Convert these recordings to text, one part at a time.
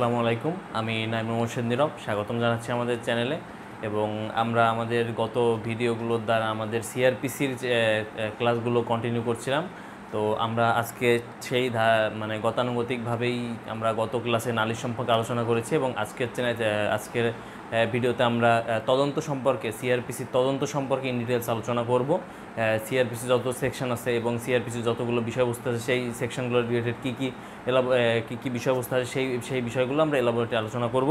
আসসালামু আলাইকুম। আমি নাইমুর মোর্শেদ নীরব, স্বাগতম জানাচ্ছি আমাদের চ্যানেলে। এবং আমরা আমাদের গত ভিডিওগুলোর দ্বারা আমাদের সিআরপিসির ক্লাসগুলো কন্টিনিউ করছিলাম। তো আমরা আজকে সেই গতানুগতিকভাবেই আমরা গত ক্লাসে নালিশ সম্পর্কে আলোচনা করেছি এবং আজকের ভিডিওতে আমরা তদন্ত সম্পর্কে, সিআরপিসির তদন্ত সম্পর্কে ইন ডিটেলস আলোচনা করব। সিআরপিসি যত সেকশন আছে এবং সিআরপিসির যতগুলো বিষয়বস্তু আছে সেই সেকশনগুলো রিলেটেড কী কী বিষয়বস্তু আছে সেই বিষয়গুলো আমরা এলাবোরেটে আলোচনা করব।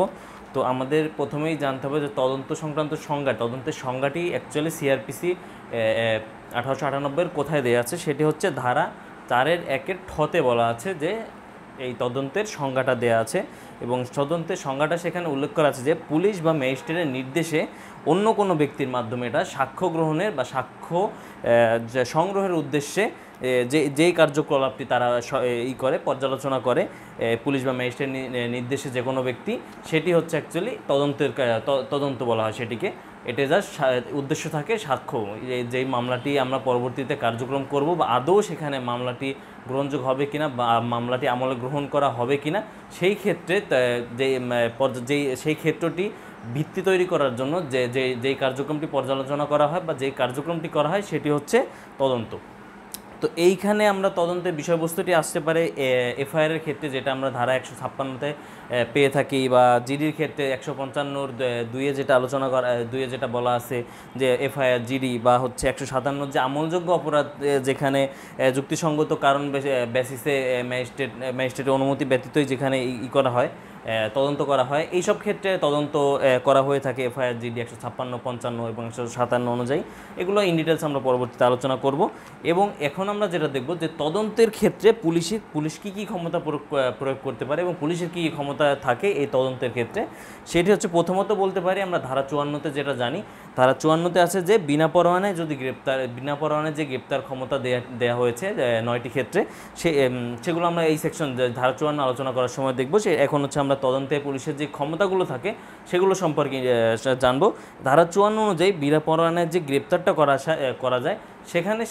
তো আমাদের প্রথমেই জানতে হবে যে তদন্ত সংক্রান্ত সংজ্ঞা, তদন্তের সংজ্ঞাটি অ্যাকচুয়ালি সিআরপিসি 1898 কোথায় দেওয়া আছে, সেটি হচ্ছে ধারা 4-1 ঠতে বলা আছে যে এই তদন্তের সংজ্ঞাটা দেওয়া আছে। এবং তদন্তের সংজ্ঞাটা সেখানে উল্লেখ করা আছে যে পুলিশ বা ম্যাজিস্ট্রেটের নির্দেশে অন্য কোনো ব্যক্তির মাধ্যমে এটা সাক্ষ্য গ্রহণের বা সাক্ষ্য সংগ্রহের উদ্দেশ্যে যেই কার্যকলাপটি তারা পর্যালোচনা করে পুলিশ বা ম্যাজিস্ট্রেট নির্দেশে যে কোনো ব্যক্তি, সেটি হচ্ছে অ্যাকচুয়ালি তদন্ত বলা হয় সেটিকে। এটা জাস্ট উদ্দেশ্য থাকে সাক্ষ্য, যেই মামলাটি আমরা পরবর্তীতে কার্যক্রম করব বা আদৌ সেখানে মামলাটি গ্রহণযোগ্য হবে কিনা বা মামলাটি আমলে গ্রহণ করা হবে কিনা, সেই ক্ষেত্রে সেই ক্ষেত্রটি ভিত্তি তৈরি করার জন্য যেই কার্যক্রমটি পর্যালোচনা করা হয় বা যেই কার্যক্রমটি করা হয় সেটি হচ্ছে তদন্ত। তো এইখানে আমরা তদন্তের বিষয়বস্তুটি আসতে পারে এফআইআরের ক্ষেত্রে, যেটা আমরা ধারা 156-তে পেয়ে থাকি, বা জিডির ক্ষেত্রে 155-র 2-এ যেটা আলোচনা করা, 2-এ যেটা বলা আছে যে এফআইআর জিডি, বা হচ্ছে 157-র যে আমলযোগ্য অপরাধ যেখানে যুক্তিসঙ্গত কারণ বেসিসে ম্যাজিস্ট্রেটের অনুমতি ব্যতীতই যেখানে করা হয়, তদন্ত করা হয়, এইসব ক্ষেত্রে তদন্ত করা হয়ে থাকে এফআইআর জিডি 156, 55 এবং 157 অনুযায়ী। এগুলো ইন ডিটেলস আমরা পরবর্তীতে আলোচনা করব। এবং এখন আমরা যেটা দেখব যে তদন্তের ক্ষেত্রে পুলিশ কী ক্ষমতা প্রয়োগ করতে পারে এবং পুলিশের কী ক্ষমতা থাকে এই তদন্তের ক্ষেত্রে, সেটি হচ্ছে প্রথমত বলতে পারি আমরা ধারা 54-তে যেটা জানি। ধারা 54-তে আছে যে বিনা পরোয়ানায় যে গ্রেপ্তার ক্ষমতা দেয়া হয়েছে 9টি ক্ষেত্রে, সেগুলো আমরা এই সেকশন ধারা 54 আলোচনা করার সময় দেখব। এখন হচ্ছে আমরা তদন্তে পুলিশের যে ক্ষমতাগুলো থাকে সেগুলো সম্পর্কে জানবো। ধারা 54 অনুযায়ী বিনা পরোয়ানায় যে গ্রেপ্তারটা করা যায়, সেখানে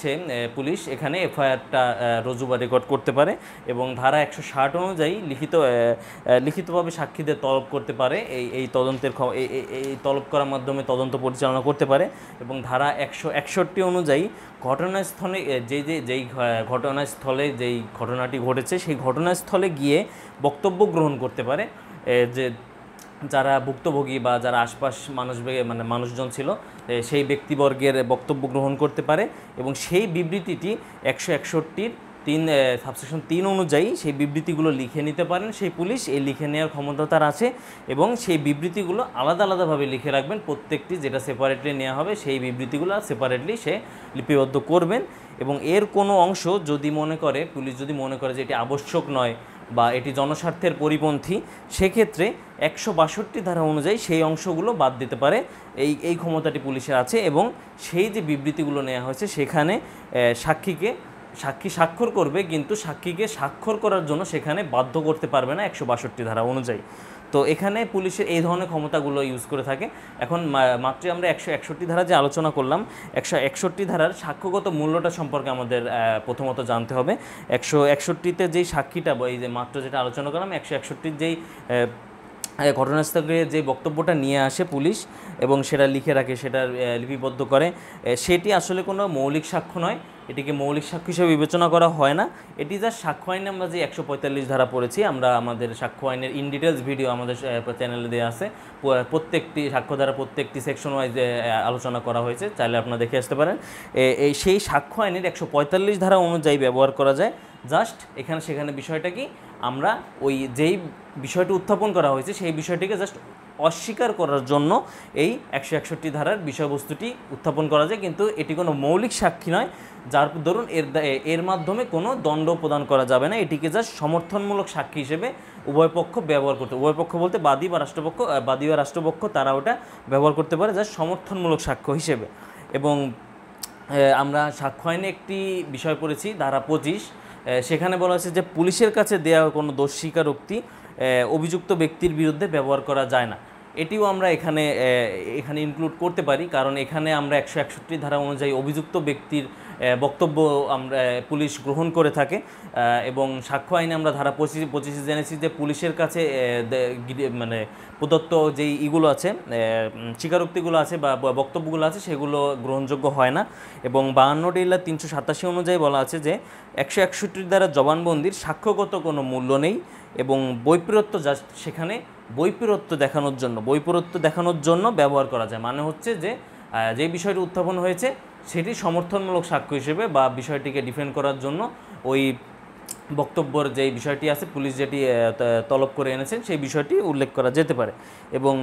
পুলিশ এখানে এফআইআরটা রুজু বা রেকর্ড করতে পারে। এবং ধারা 160 অনুযায়ী লিখিতভাবে সাক্ষীদের তলব করতে পারে, এই তলব করার মাধ্যমে তদন্ত পরিচালনা করতে পারে। এবং ধারা 161 অনুযায়ী ঘটনাস্থলে যেই ঘটনাটি ঘটেছে সেই ঘটনাস্থলে গিয়ে বক্তব্য গ্রহণ করতে পারে, যে যারা ভুক্তভোগী বা যারা আশপাশ মানুষজন ছিল সেই ব্যক্তিবর্গের বক্তব্য গ্রহণ করতে পারে। এবং সেই বিবৃতিটি 161-র সাবসেকশন 3 অনুযায়ী সেই বিবৃতিগুলো লিখে নিতে পারেন সেই পুলিশ, এই লিখে নেওয়ার ক্ষমতা তার আছে। এবং সেই বিবৃতিগুলো আলাদাভাবে লিখে রাখবেন, প্রত্যেকটি যেটা সেপারেটলি নেওয়া হবে সেই বিবৃতিগুলো সেপারেটলি সে লিপিবদ্ধ করবেন। এবং এর কোনো অংশ পুলিশ যদি মনে করে যে এটি আবশ্যক নয় বা এটি জনস্বার্থের পরিপন্থী, সেক্ষেত্রে 162 ধারা অনুযায়ী সেই অংশগুলো বাদ দিতে পারে। এই ক্ষমতাটি পুলিশের আছে। এবং সেই যে বিবৃতিগুলো নেওয়া হয়েছে সেখানে সাক্ষী স্বাক্ষর করবে, কিন্তু সাক্ষীকে স্বাক্ষর করার জন্য সেখানে বাধ্য করতে পারবে না 162 ধারা অনুযায়ী। তো এখানে পুলিশের এই ধরনের ক্ষমতাগুলো ইউজ করে থাকে। এখন মাত্রই আমরা 161 ধারা যে আলোচনা করলাম, 161 ধারার সাক্ষ্যগত মূল্যটা সম্পর্কে আমাদের প্রথমত জানতে হবে। 161-তে যেই সাক্ষীটা বা এই যে মাত্র যেটা আলোচনা করলাম, 161-র যেই ঘটনাস্থলে যে বক্তব্যটা নিয়ে আসে পুলিশ এবং সেটা লিখে রাখে, সেটা লিপিবদ্ধ করে, সেটি আসলে কোনো মৌলিক সাক্ষ্য নয়, এটিকে মৌলিক সাক্ষ্য হিসেবে বিবেচনা করা হয় না। এটি যা সাক্ষ্য আইনে আমরা যে 145 ধারা পড়েছি, আমরা আমাদের সাক্ষ্য আইনের ইন ডিটেলস ভিডিও আমাদের চ্যানেলে দেওয়া আছে, প্রত্যেকটি সাক্ষ্য ধারা প্রত্যেকটি সেকশন ওয়াইজ আলোচনা করা হয়েছে, চাইলে আপনারা দেখে আসতে পারেন। সেই সাক্ষ্য আইনের 145 ধারা অনুযায়ী ব্যবহার করা যায়। জাস্ট সেখানে বিষয়টা কি, আমরা যেই বিষয়টি উত্থাপন করা হয়েছে সেই বিষয়টিকে জাস্ট অস্বীকার করার জন্য এই 161 ধারার বিষয়বস্তুটি উত্থাপন করা যায়, কিন্তু এটি কোনো মৌলিক সাক্ষী নয়, যার দরুন এর মাধ্যমে কোনো দণ্ড প্রদান করা যাবে না। এটিকে জাস্ট সমর্থনমূলক সাক্ষী হিসেবে উভয় পক্ষ ব্যবহার করতে, উভয় পক্ষ বলতে বাদী বা রাষ্ট্রপক্ষ তারা ওটা ব্যবহার করতে পারে জাস্ট সমর্থনমূলক সাক্ষ্য হিসেবে। এবং আমরা সাক্ষ্য আইনে একটি বিষয় পড়েছি ধারা 25, সেখানে বলা হয়েছে যে পুলিশের কাছে দেওয়া কোনো দোষ স্বীকারোক্তি অভিযুক্ত ব্যক্তির বিরুদ্ধে ব্যবহার করা যায় না। এটিও আমরা এখানে এখানে ইনক্লুড করতে পারি, কারণ এখানে আমরা 161 ধারা অনুযায়ী অভিযুক্ত ব্যক্তির বক্তব্য আমরা পুলিশ গ্রহণ করে থাকে এবং সাক্ষ্য আইনে আমরা ধারা 25 জেনেছি যে পুলিশের কাছে মানে প্রদত্ত যেই ইগুলো আছে, স্বীকারোক্তিগুলো আছে বা বক্তব্যগুলো আছে সেগুলো গ্রহণযোগ্য হয় না। এবং 52 387 অনুযায়ী বলা আছে যে 161 দ্বারা জবানবন্দির সাক্ষ্যগত কোনো মূল্য নেই এবং বৈপরীত্য জাস্ট সেখানে বৈপরীত্য দেখানোর জন্য ব্যবহার করা যায়। মানে হচ্ছে যে যে বিষয়টি উত্থাপন হয়েছে সেটি সমর্থনমূলক সাক্ষ্য হিসেবে বা বিষয়টিকে ডিফেন্ড করার জন্য ওই বক্তব্যের যেই বিষয়টি আছে পুলিশ যেটি তলব করে এনেছেন সেই বিষয়টি উল্লেখ করা যেতে পারে। এবং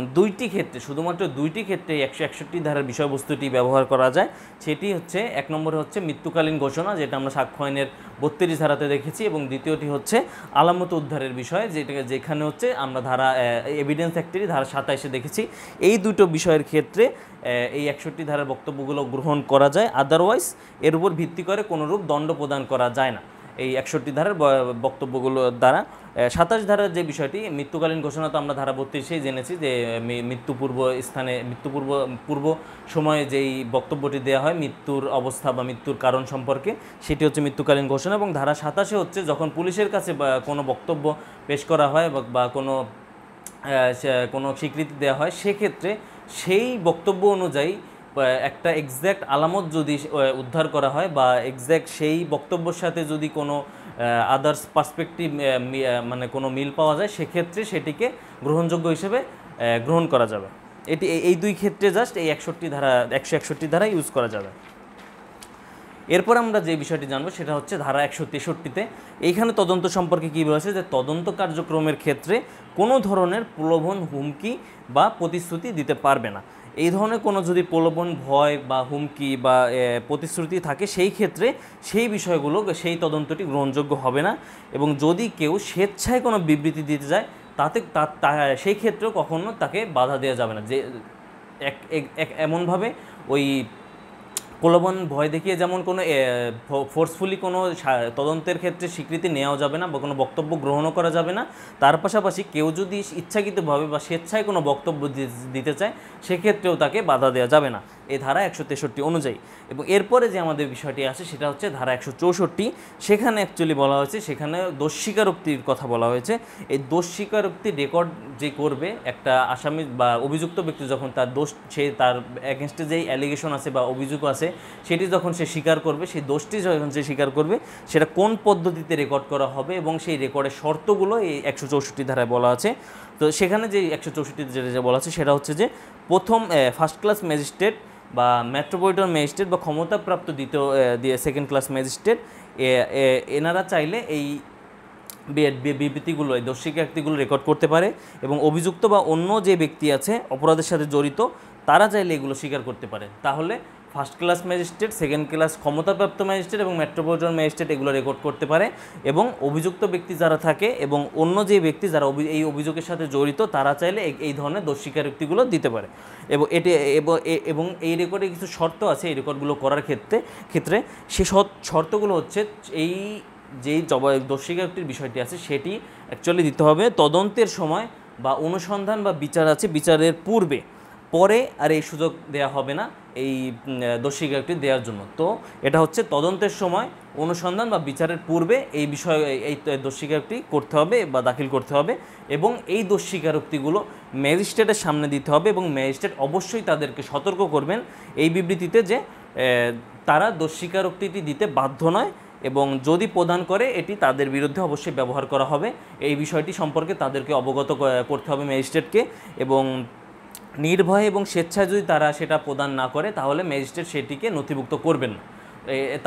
শুধুমাত্র দুইটি ক্ষেত্রে 161 ধারার বিষয়বস্তুটি ব্যবহার করা যায়। সেটি হচ্ছে, এক নম্বরে হচ্ছে মৃত্যুকালীন ঘোষণা, যেটা আমরা সাক্ষ্য আইনের 32 ধারাতে দেখেছি, এবং দ্বিতীয়টি হচ্ছে আলামত উদ্ধারের বিষয়, যেখানে হচ্ছে আমরা ধারা এভিডেন্স অ্যাক্টেরই ধারা 27 দেখেছি। এই দুটো বিষয়ের ক্ষেত্রে এই 61 ধারার বক্তব্যগুলো গ্রহণ করা যায়, আদারওয়াইজ এর উপর ভিত্তি করে কোনোরূপ দণ্ড প্রদান করা যায় না এই 61 ধারার বক্তব্যগুলো দ্বারা। 27 ধারার যে বিষয়টি মৃত্যুকালীন ঘোষণা, তো আমরা ধারা 32 জেনেছি যে পূর্ব সময়ে যেই বক্তব্যটি দেওয়া হয় মৃত্যুর অবস্থা বা মৃত্যুর কারণ সম্পর্কে, সেটি হচ্ছে মৃত্যুকালীন ঘোষণা। এবং ধারা 27 হচ্ছে যখন পুলিশের কাছে কোনো বক্তব্য পেশ করা হয় বা কোনো স্বীকৃতি দেওয়া হয়, সেক্ষেত্রে সেই বক্তব্য অনুযায়ী একটা এক্স্যাক্ট আলামত যদি উদ্ধার করা হয় বা এক্স্যাক্ট সেই বক্তব্যের সাথে যদি কোনো আদার্স পার্সপেক্টিভ মানে কোনো মিল পাওয়া যায়, সেক্ষেত্রে সেটিকে গ্রহণযোগ্য হিসেবে গ্রহণ করা যাবে। এই দুই ক্ষেত্রে জাস্ট এই 161 ধারা ইউজ করা যাবে। এরপর আমরা যে বিষয়টি জানবো সেটা হচ্ছে ধারা 163-তে। এইখানে তদন্ত সম্পর্কে কী বলেছে যে তদন্ত কার্যক্রমের ক্ষেত্রে কোনো ধরনের প্রলোভন, হুমকি বা প্রতিশ্রুতি দিতে পারবে না। এই ধরনের কোনো যদি প্রলোভন, ভয় বা হুমকি বা প্রতিশ্রুতি থাকে, সেই ক্ষেত্রে সেই বিষয়গুলো সেই তদন্তটি গ্রহণযোগ্য হবে না। এবং যদি কেউ স্বেচ্ছায় কোনো বিবৃতি দিতে যায় সেই ক্ষেত্রেও কখনো তাকে বাধা দেওয়া যাবে না। যে এমনভাবে ওই প্রলোভন, ভয় দেখিয়ে যেমন কোনো ফোর্সফুলি কোনো তদন্তের ক্ষেত্রে স্বীকৃতি নেওয়া যাবে না বা কোনো বক্তব্য গ্রহণও করা যাবে না। তার পাশাপাশি কেউ যদি ইচ্ছাকৃতভাবে বা স্বেচ্ছায় কোনো বক্তব্য দিতে চায়, সেক্ষেত্রেও তাকে বাধা দেওয়া যাবে না এই ধারা 163 অনুযায়ী। এবং এরপরে যে আমাদের বিষয়টি আছে সেটা হচ্ছে ধারা 164। সেখানে অ্যাকচুয়ালি বলা হয়েছে, সেখানে দোষ স্বীকারোক্তির কথা বলা হয়েছে। এই দোষ স্বীকারোক্তির রেকর্ড যে করবে একটা আসামি বা অভিযুক্ত ব্যক্তি, যখন তার এগেনস্টে যেই অ্যালিগেশন আছে বা অভিযোগ আছে সেটি যখন সে স্বীকার করবে, সেই দোষটি যখন সে স্বীকার করবে, সেটা কোন পদ্ধতিতে রেকর্ড করা হবে এবং সেই রেকর্ডের শর্তগুলো এই 164 ধারায় বলা আছে। তো সেখানে যে 164 যেটা বলা আছে সেটা হচ্ছে যে প্রথম ফার্স্ট ক্লাস ম্যাজিস্ট্রেট বা মেট্রোপলিটন ম্যাজিস্ট্রেট বা ক্ষমতাপ্রাপ্ত সেকেন্ড ক্লাস ম্যাজিস্ট্রেট এনারা চাইলে এই বিবৃতিগুলো, এই দোষ স্বীকারোক্তিগুলো রেকর্ড করতে পারে। এবং অভিযুক্ত বা অন্য যে ব্যক্তি আছে অপরাধের সাথে জড়িত, তারা চাইলে এগুলো স্বীকার করতে পারে। তাহলে first class magistrate, second class ক্ষমতাপ্রাপ্ত ম্যাজিস্ট্রেট এবং মেট্রোপলিটন ম্যাজিস্ট্রেট এগুলো রেকর্ড করতে পারে। এবং অভিযুক্ত ব্যক্তি যারা থাকে এবং অন্য যে ব্যক্তি যারা এই অভিযোগের সাথে জড়িত, তারা চাইলে এই ধরনের দোষ স্বীকারোক্তিগুলো দিতে পারে। এবং এই রেকর্ডে কিছু শর্ত আছে এই রেকর্ডগুলো করার ক্ষেত্রে সে শর্তগুলো হচ্ছে যেই দোষ স্বীকারোক্তির বিষয়টি আছে সেটি অ্যাকচুয়ালি দিতে হবে তদন্তের সময় বা অনুসন্ধান বা বিচার আছে বিচারের পরে আর এই সুযোগ দেওয়া হবে না এই দোষ স্বীকারোক্তি দেওয়ার জন্য। তো এটা হচ্ছে তদন্তের সময়, অনুসন্ধান বা বিচারের পূর্বে এই দোষ স্বীকারোক্তি করতে হবে বা দাখিল করতে হবে। এবং এই দোষ স্বীকারোক্তিগুলো ম্যাজিস্ট্রেটের সামনে দিতে হবে এবং ম্যাজিস্ট্রেট অবশ্যই তাদেরকে সতর্ক করবেন এই বিবৃতিতে যে তারা দোষ স্বীকারোক্তিটি দিতে বাধ্য নয়, এবং যদি প্রদান করে এটি তাদের বিরুদ্ধে অবশ্যই ব্যবহার করা হবে। এই বিষয়টি সম্পর্কে তাদেরকে অবগত করতে হবে ম্যাজিস্ট্রেটকে। এবং নির্ভয়ে এবং স্বেচ্ছায় যদি তারা সেটা প্রদান না করে, তাহলে ম্যাজিস্ট্রেট সেটিকে নথিভুক্ত করবেন না।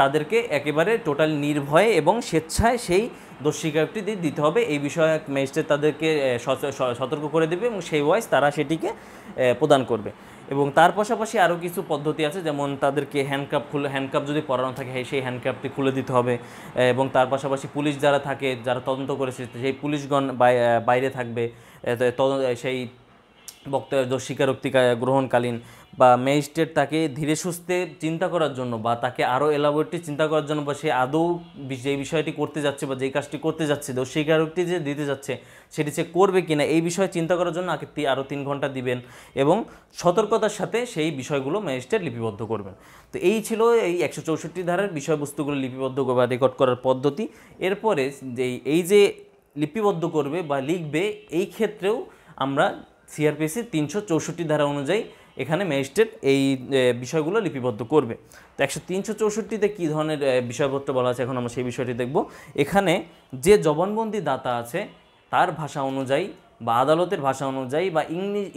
তাদেরকে একেবারে টোটাল নির্ভয়ে এবং স্বেচ্ছায় সেই দোষ স্বীকারোক্তি দিতে হবে। এই বিষয়ে ম্যাজিস্ট্রেট তাদেরকে সতর্ক করে দেবে এবং সেই ওয়াইজ তারা সেটিকে প্রদান করবে। এবং তার পাশাপাশি আরও কিছু পদ্ধতি আছে, যেমন তাদেরকে হ্যান্ডকাপ যদি পরানো থাকে সেই হ্যান্ডকাপটি খুলে দিতে হবে। এবং তার পাশাপাশি পুলিশ যারা থাকে, যারা তদন্ত করেছে, সেই পুলিশগণ বাইরে থাকবে সেই বক্তব্যের দোষ স্বীকারোক্তি গ্রহণকালীন। বা ম্যাজিস্ট্রেট তাকে ধীরে সুস্থে চিন্তা করার জন্য বা তাকে আরও এলাবোরেটলি চিন্তা করার জন্য বা সে আদৌ যে বিষয়টি করতে যাচ্ছে বা যেই কাজটি করতে যাচ্ছে তো সেই কারকটি যে দিতে যাচ্ছে সেটি সে করবে কিনা এই বিষয়ে চিন্তা করার জন্য আরও 3 ঘন্টা দিবেন এবং সতর্কতার সাথে সেই বিষয়গুলো ম্যাজিস্ট্রেট লিপিবদ্ধ করবেন। তো এই ছিল এই 164 ধারার বিষয়বস্তুগুলো লিপিবদ্ধ বা রেকর্ড করার পদ্ধতি। এরপরে এই যে লিপিবদ্ধ করবে বা লিখবে এই ক্ষেত্রেও আমরা সিআরপিসি 364 ধারা অনুযায়ী এখানে ম্যাজিস্ট্রেট এই বিষয়গুলো লিপিবদ্ধ করবে। তো 364তে কী ধরনের বিষয়পত্র বলা আছে এখন আমরা সেই বিষয়টি দেখব। এখানে যে জবানবন্দি দাতা আছে তার ভাষা অনুযায়ী বা আদালতের ভাষা অনুযায়ী বা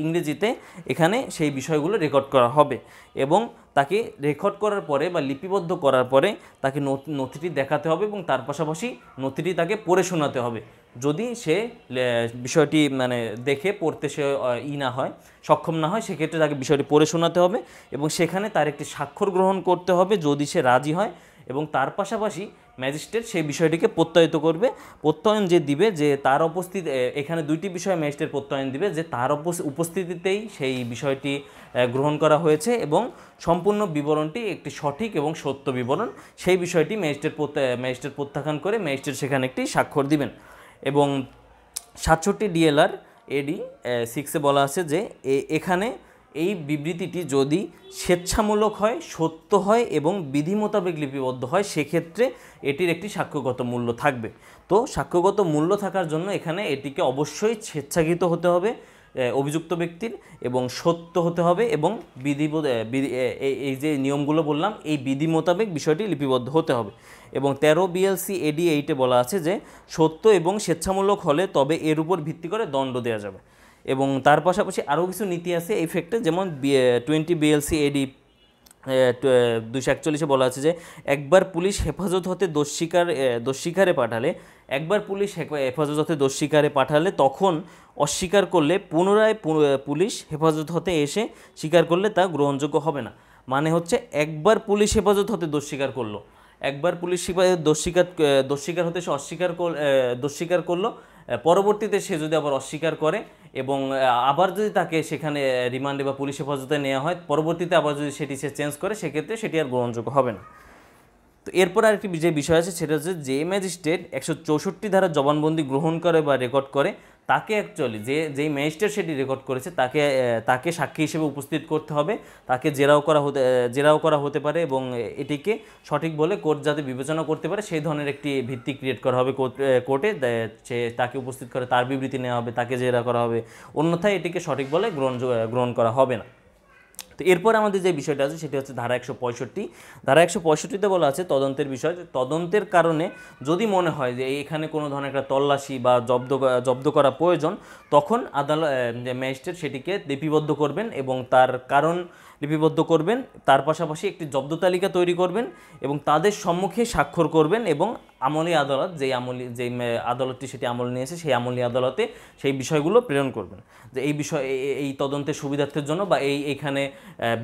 ইংরেজিতে এখানে সেই বিষয়গুলো রেকর্ড করা হবে এবং তাকে রেকর্ড করার পরে বা লিপিবদ্ধ করার পরে তাকে নথিটি দেখাতে হবে এবং তার পাশাপাশি নথিটি তাকে পড়ে শোনাতে হবে। যদি সে বিষয়টি মানে দেখে পড়তে সে না হয়, সক্ষম না হয়, সেক্ষেত্রে তাকে বিষয়টি পড়ে শোনাতে হবে এবং সেখানে তার একটি স্বাক্ষর গ্রহণ করতে হবে যদি সে রাজি হয় এবং তার পাশাপাশি ম্যাজিস্ট্রেট সেই বিষয়টিকে প্রত্যয়িত করবে। প্রত্যয়ন যে দিবে যে তার উপস্থিতি, এখানে 2টি বিষয়ে ম্যাজিস্ট্রেট প্রত্যয়ন দিবে যে তার উপস্থিতিতেই সেই বিষয়টি গ্রহণ করা হয়েছে এবং সম্পূর্ণ বিবরণটি একটি সঠিক এবং সত্য বিবরণ, সেই বিষয়টি ম্যাজিস্ট্রেট প্রত্যাখ্যান করে ম্যাজিস্ট্রেট সেখানে একটি স্বাক্ষর দিবেন। এবং 67 ডিএলআর এডি 6-এ বলা আছে যে এখানে এই বিবৃতিটি যদি স্বেচ্ছামূলক হয়, সত্য হয় এবং বিধি মোতাবেক লিপিবদ্ধ হয় সেক্ষেত্রে এটির একটি সাক্ষ্যগত মূল্য থাকবে। তো সাক্ষ্যগত মূল্য থাকার জন্য এখানে এটিকে অবশ্যই স্বেচ্ছাকৃত হতে হবে অভিযুক্ত ব্যক্তির এবং সত্য হতে হবে এবং এই যে নিয়মগুলো বললাম এই বিধি মোতাবেক বিষয়টি লিপিবদ্ধ হতে হবে। এবং 13 বিএলসি এডি 8-এ বলা আছে যে সত্য এবং স্বেচ্ছামূলক হলে তবে এর উপর ভিত্তি করে দণ্ড দেওয়া যাবে। এবং তার পাশাপাশি আরও কিছু নীতি আছে এই ফ্যাক্টে, যেমন 20 বিএলসি এডি 241-এ বলা আছে যে একবার পুলিশ হেফাজত হতে দোষস্বীকারে পাঠালে দোষস্বীকারে পাঠালে তখন অস্বীকার করলে পুনরায় পুলিশ হেফাজত হতে এসে স্বীকার করলে তা গ্রহণযোগ্য হবে না। মানে হচ্ছে একবার পুলিশ হেফাজত হতে দোষস্বীকার করলো, একবার পুলিশ দোষস্বীকার হতে সে দোষস্বীকার করলো, পরবর্তীতে সে যদি আবার অস্বীকার করে এবং আবার যদি তাকে সেখানে রিমান্ডে বা পুলিশ হেফাজতে নেওয়া হয়, পরবর্তীতে আবার যদি সেটি সে চেঞ্জ করে সেক্ষেত্রে সেটি আর গ্রহণযোগ্য হবে না। তো এরপর আরেকটি যে বিষয় আছে সেটা হচ্ছে যে ম্যাজিস্ট্রেট 164 ধারার জবানবন্দি গ্রহণ করে বা রেকর্ড করে তাকে অ্যাকচুয়ালি যেই ম্যাজিস্ট্রেট সেটি রেকর্ড করেছে তাকে সাক্ষী হিসেবে উপস্থিত করতে হবে, তাকে জেরাও করা হতে পারে এবং এটিকে সঠিক বলে কোর্ট যাতে বিবেচনা করতে পারে সেই ধরনের একটি ভিত্তি ক্রিয়েট করা হবে কোর্টে, সে তাকে উপস্থিত করে তার বিবৃতি নেওয়া হবে, তাকে জেরা করা হবে, অন্যথায় এটিকে সঠিক বলে গ্রহণ করা হবে না। তো এরপর আমাদের যে বিষয়টা আছে সেটি হচ্ছে ধারা 165। ধারা 165-তে বলা আছে তদন্তের বিষয়। তদন্তের কারণে যদি মনে হয় যে এখানে কোনো ধরনের একটা তল্লাশি বা জব্দ করা প্রয়োজন, তখন ম্যাজিস্ট্রেট সেটিকে লিপিবদ্ধ করবেন এবং তার কারণ লিপিবদ্ধ করবেন, তার পাশাপাশি একটি জব্দ তালিকা তৈরি করবেন এবং তাদের সম্মুখে স্বাক্ষর করবেন এবং আমলি আদালত যেই আদালতটি সেটি আমল নিয়েছে সেই আমলি আদালতে সেই বিষয়গুলো প্রেরণ করবেন যে এই তদন্তের সুবিধার্থের জন্য বা এইখানে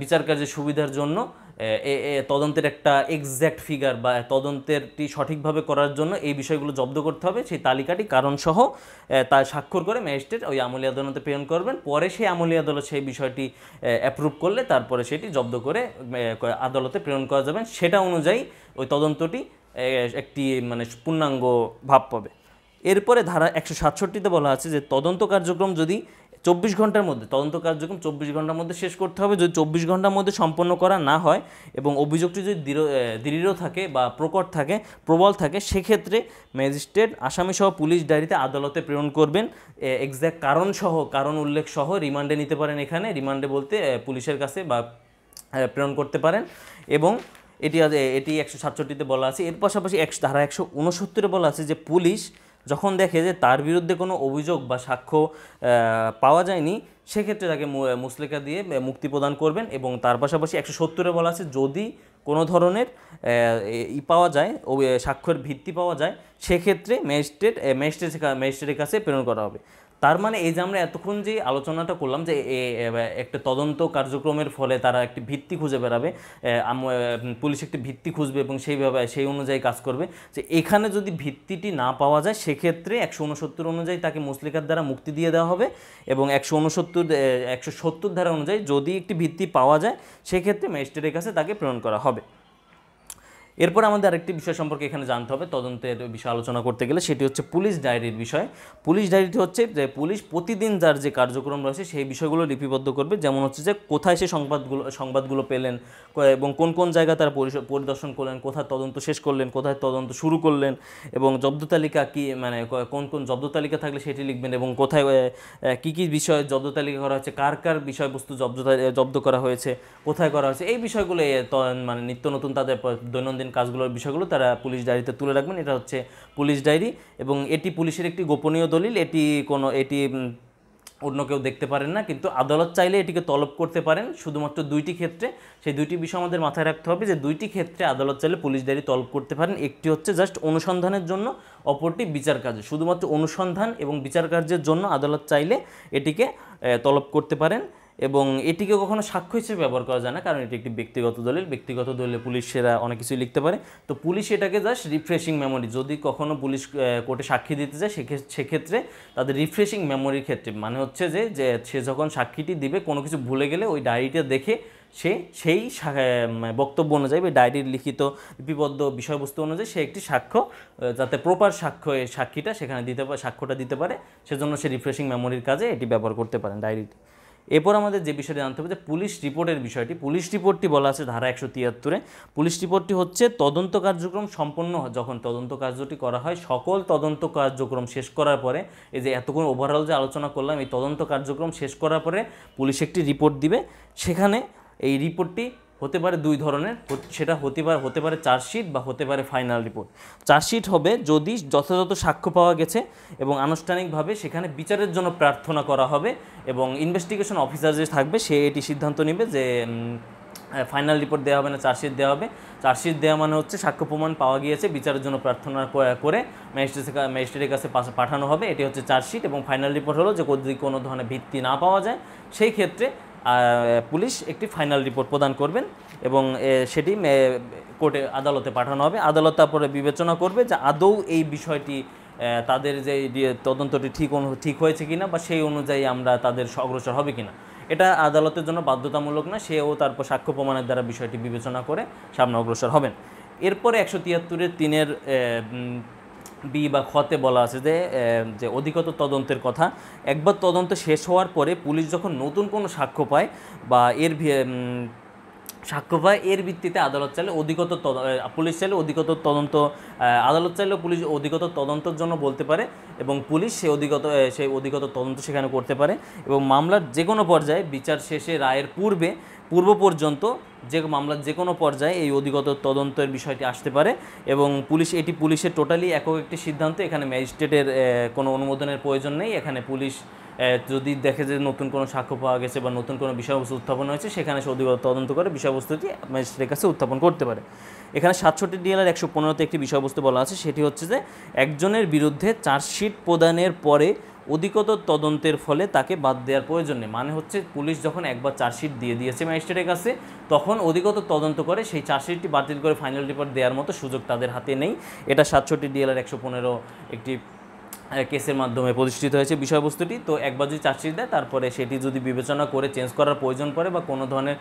বিচার কার্যের সুবিধার জন্য তদন্তের একটা এক্স্যাক্ট ফিগার বা তদন্তেরটি সঠিকভাবে করার জন্য এই বিষয়গুলো জব্দ করতে হবে, সেই তালিকাটি কারণসহ তার স্বাক্ষর করে ম্যাজিস্ট্রেট ওই আমলি আদালতে প্রেরণ করবেন। পরে সেই আমলি আদালত সেই বিষয়টি অ্যাপ্রুভ করলে তারপরে সেটি জব্দ করে আদালতে প্রেরণ করা যাবে, সেটা অনুযায়ী ওই তদন্তটি একটি মানে পূর্ণাঙ্গ ভাব পাবে। এরপরে ধারা 167-তে বলা আছে যে তদন্ত কার্যক্রম 24 ঘন্টার মধ্যে শেষ করতে হবে। যদি 24 ঘন্টার মধ্যে সম্পন্ন করা না হয় এবং অভিযোগটি যদি দৃঢ় থাকে বা প্রবল থাকে সেক্ষেত্রে ম্যাজিস্ট্রেট আসামিসহ পুলিশ ডায়েরিতে আদালতে প্রেরণ করবেন, এক্স্যাক্ট কারণ উল্লেখ সহ রিমান্ডে নিতে পারেন, এখানে রিমান্ডে বলতে পুলিশের কাছে বা প্রেরণ করতে পারেন। এবং এটি 167-তে বলা আছে। এর পাশাপাশি ধারা 169-এ বলা আছে যে পুলিশ যখন দেখে যে তার বিরুদ্ধে কোনো অভিযোগ বা সাক্ষ্য পাওয়া যায়নি সেক্ষেত্রে তাকে মুচলেকা দিয়ে মুক্তি প্রদান করবেন। এবং তার পাশাপাশি 170-এ বলা আছে যদি কোনো ধরনের পাওয়া যায় সাক্ষ্যের ভিত্তি পাওয়া যায় সেক্ষেত্রে ম্যাজিস্ট্রেটের কাছে প্রেরণ করা হবে। তার মানে এই যে আমরা এতক্ষণ যে আলোচনাটা করলাম যে একটা তদন্ত কার্যক্রমের ফলে তারা একটি ভিত্তি খুঁজে বেড়াবে, পুলিশ একটি ভিত্তি খুঁজবে এবং সেইভাবে সেই অনুযায়ী কাজ করবে, যে এখানে যদি ভিত্তিটি না পাওয়া যায় সেক্ষেত্রে 169 অনুযায়ী তাকে মুচলেকার দ্বারা মুক্তি দিয়ে দেওয়া হবে, এবং 170 ধারা অনুযায়ী যদি একটি ভিত্তি পাওয়া যায় সেক্ষেত্রে ম্যাজিস্ট্রেটের কাছে তাকে প্রেরণ করা হবে। এরপর আমাদের আরেকটি বিষয় সম্পর্কে এখানে জানতে হবে তদন্তের বিষয় আলোচনা করতে গেলে, সেটি হচ্ছে পুলিশ ডায়েরির বিষয়। পুলিশ ডায়েরিটি হচ্ছে যে পুলিশ প্রতিদিন যার যে কার্যক্রম রয়েছে সেই বিষয়গুলো লিপিবদ্ধ করবে, যেমন হচ্ছে যে কোথায় সে সংবাদগুলো পেলেন এবং কোন কোন জায়গা তারা পরিদর্শন করলেন, কোথায় তদন্ত শেষ করলেন, কোথায় তদন্ত শুরু করলেন, এবং জব্দ তালিকা কী, মানে কোন কোন জব্দ তালিকা থাকলে সেটি লিখবেন, এবং কোথায় কী কী বিষয়ে জব্দ তালিকা করা হয়েছে, কার কার বিষয়বস্তু জব্দ করা হয়েছে, কোথায় করা হয়েছে, এই বিষয়গুলো মানে নিত্য নতুন তাদের দৈনন্দিন কাজগুলোর বিষয়গুলো তারা পুলিশ ডায়েরিতে তুলে রাখবেন। এটা হচ্ছে পুলিশ ডায়েরি, এবং এটি পুলিশের একটি গোপনীয় দলিল। এটি অন্য কেউ দেখতে পারেন না, কিন্তু আদালত চাইলে এটিকে তলব করতে পারেন শুধুমাত্র 2টি ক্ষেত্রে। সেই 2টি বিষয় আমাদের মাথায় রাখতে হবে যে 2টি ক্ষেত্রে আদালত চাইলে পুলিশ ডায়েরি তলব করতে পারেন। একটি হচ্ছে জাস্ট অনুসন্ধানের জন্য, অপরটি বিচার কাজে। শুধুমাত্র অনুসন্ধান এবং বিচার কার্যের জন্য আদালত চাইলে এটিকে তলব করতে পারেন, এবং এটিকে কখনো সাক্ষ্য হিসেবে ব্যবহার করা যায় না, কারণ এটি একটি ব্যক্তিগত দলিল। ব্যক্তিগত দলিলে পুলিশেরা অনেক কিছুই লিখতে পারে, তো পুলিশ এটাকে জাস্ট রিফ্রেশিং মেমোরি, যদি কখনো পুলিশ কোর্টে সাক্ষী দিতে যায় সেক্ষেত্রে তাদের রিফ্রেশিং মেমোরির ক্ষেত্রে, মানে হচ্ছে যে সে যখন সাক্ষীটি দিবে কোনো কিছু ভুলে গেলে ওই ডায়েরিটা দেখে সেই বক্তব্য অনুযায়ী বা ডায়েরির লিখিত লিপিবদ্ধ বিষয়বস্তু অনুযায়ী সে একটি সাক্ষ্য, যাতে প্রপার সাক্ষীটা সেখানে সাক্ষ্যটা দিতে পারে, সেজন্য সে রিফ্রেশিং মেমোরির কাজে এটি ব্যবহার করতে পারেন ডায়েরিটি। এরপর আমাদের যে বিষয়টি জানতে হবে যে পুলিশ রিপোর্টের বিষয়টি। পুলিশ রিপোর্টটি বলা আছে ধারা 173-এ। পুলিশ রিপোর্টটি হচ্ছে তদন্ত কার্যক্রম সম্পন্ন, যখন তদন্ত কার্যটি করা হয়, সকল তদন্ত কার্যক্রম শেষ করার পরে, এই যে এতক্ষণ ওভারঅল যে আলোচনা করলাম, এই তদন্ত কার্যক্রম শেষ করার পরে পুলিশ একটি রিপোর্ট দিবে। সেখানে এই রিপোর্টটি হতে পারে 2 ধরনের, সেটা হতে পারে চার্জশিট বা হতে পারে ফাইনাল রিপোর্ট। চার্জশিট হবে যদি যথাযথ সাক্ষ্য পাওয়া গেছে এবং আনুষ্ঠানিকভাবে সেখানে বিচারের জন্য প্রার্থনা করা হবে, এবং ইনভেস্টিগেশন অফিসার যে থাকবে সে এটি সিদ্ধান্ত নেবে যে ফাইনাল রিপোর্ট দেওয়া হবে না চার্জশিট দেওয়া হবে। চার্জশিট দেওয়া মানে হচ্ছে সাক্ষ্য প্রমাণ পাওয়া গিয়েছে, বিচারের জন্য প্রার্থনা করে ম্যাজিস্ট্রেটের কাছে পাঠানো হবে, এটি হচ্ছে চার্জশিট। এবং ফাইনাল রিপোর্ট হলো যে যদি কোনো ধরনের ভিত্তি না পাওয়া যায় সেই ক্ষেত্রে পুলিশ একটি ফাইনাল রিপোর্ট প্রদান করবেন, এবং সেটি কোর্টে আদালতে পাঠানো হবে। আদালত তারপরে বিবেচনা করবে যে আদৌ এই বিষয়টি তাদের যে তদন্তটি ঠিক হয়েছে কিনা, বা সেই অনুযায়ী আমরা তাদের অগ্রসর হবে কিনা। এটা আদালতের জন্য বাধ্যতামূলক না, সেও তারপর সাক্ষ্য প্রমাণের দ্বারা বিষয়টি বিবেচনা করে সামনে অগ্রসর হবেন। এরপরে 173-এর 3-এর বি বা খতে বলা আছে যে অধিকতর তদন্তের কথা। একবার তদন্ত শেষ হওয়ার পরে পুলিশ যখন নতুন কোনো সাক্ষ্য পায় বা এর ভিত্তিতে আদালত চাইলে পুলিশ চাইলে অধিকতর তদন্ত, আদালত চাইলেও পুলিশ অধিকতর তদন্তের জন্য বলতে পারে, এবং পুলিশ সেই অধিকতর তদন্ত সেখানে করতে পারে। এবং মামলার যে কোনো পর্যায়ে বিচার শেষে রায়ের পূর্ব পর্যন্ত মামলার যে কোনো পর্যায়ে এই অধিকতর তদন্তের বিষয়টি আসতে পারে, এবং পুলিশের টোটালি একক একটি সিদ্ধান্ত। এখানে ম্যাজিস্ট্রেটের কোনো অনুমোদনের প্রয়োজন নেই। এখানে পুলিশ যদি দেখে যে নতুন কোনো সাক্ষ্য পাওয়া গেছে বা নতুন কোনো বিষয়বস্তু উত্থাপন হয়েছে, সেখানে সে অধিকতর তদন্ত করে বিষয়বস্তুটি ম্যাজিস্ট্রেটের কাছে উত্থাপন করতে পারে। এখানে 67 DLR 115-তে একটি বিষয়বস্তু বলা আছে, সেটি হচ্ছে যে একজনের বিরুদ্ধে চার্জশিট প্রদানের পরে অধিকতর তদন্তের ফলে তাকে বাদ দেওয়ার প্রয়োজন নেই। মানে হচ্ছে পুলিশ যখন একবার চার্জশিট দিয়ে দিয়েছে ম্যাজিস্ট্রেটের কাছে, তখন অধিকতর তদন্ত করে সেই চার্জশিটটি বাতিল করে ফাইনাল রিপোর্ট দেওয়ার মতো সুযোগ তাদের হাতে নেই। এটা 67 DLR 115 একটি কেসের মাধ্যমে প্রতিষ্ঠিত হয়েছে বিষয়বস্তুটি। তো একবার যদি চার্জশিট দেয়, তারপরে সেটি যদি বিবেচনা করে চেঞ্জ করার প্রয়োজন পড়ে বা কোনো ধরনের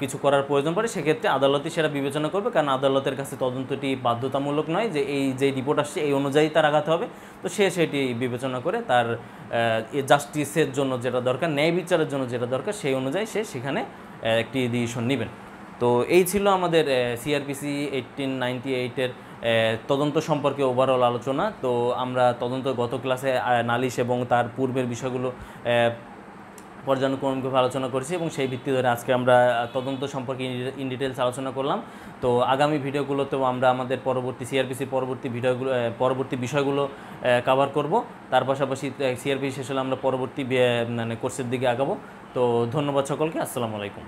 কিছু করার প্রয়োজন পড়ে, সেক্ষেত্রে আদালতই সেটা বিবেচনা করবে, কারণ আদালতের কাছে তদন্তটি বাধ্যতামূলক নয় যে এই যে রিপোর্ট আসছে এই অনুযায়ী তার আগাতে হবে। তো সেটি বিবেচনা করে তার জাস্টিসের জন্য যেটা দরকার, ন্যায় বিচারের জন্য যেটা দরকার, সেই অনুযায়ী সেখানে একটি ডিসিশন নেবেন। তো এই ছিল আমাদের CRPC 1898-এর তদন্ত সম্পর্কে ওভারঅল আলোচনা। তো আমরা গত ক্লাসে নালিশ এবং তার পূর্বের বিষয়গুলো পর্যানুক্রমিকভাবে আলোচনা করেছি, এবং সেই ভিত্তি ধরে আজকে আমরা তদন্ত সম্পর্কে ইন ডিটেলস আলোচনা করলাম। তো আগামী ভিডিওগুলোতেও আমরা আমাদের CRPC পরবর্তী বিষয়গুলো কভার করব। তার পাশাপাশি CRPC শেষ হলে আমরা পরবর্তী কোর্সের দিকে আগাবো। তো ধন্যবাদ সকলকে। আসসালামু আলাইকুম।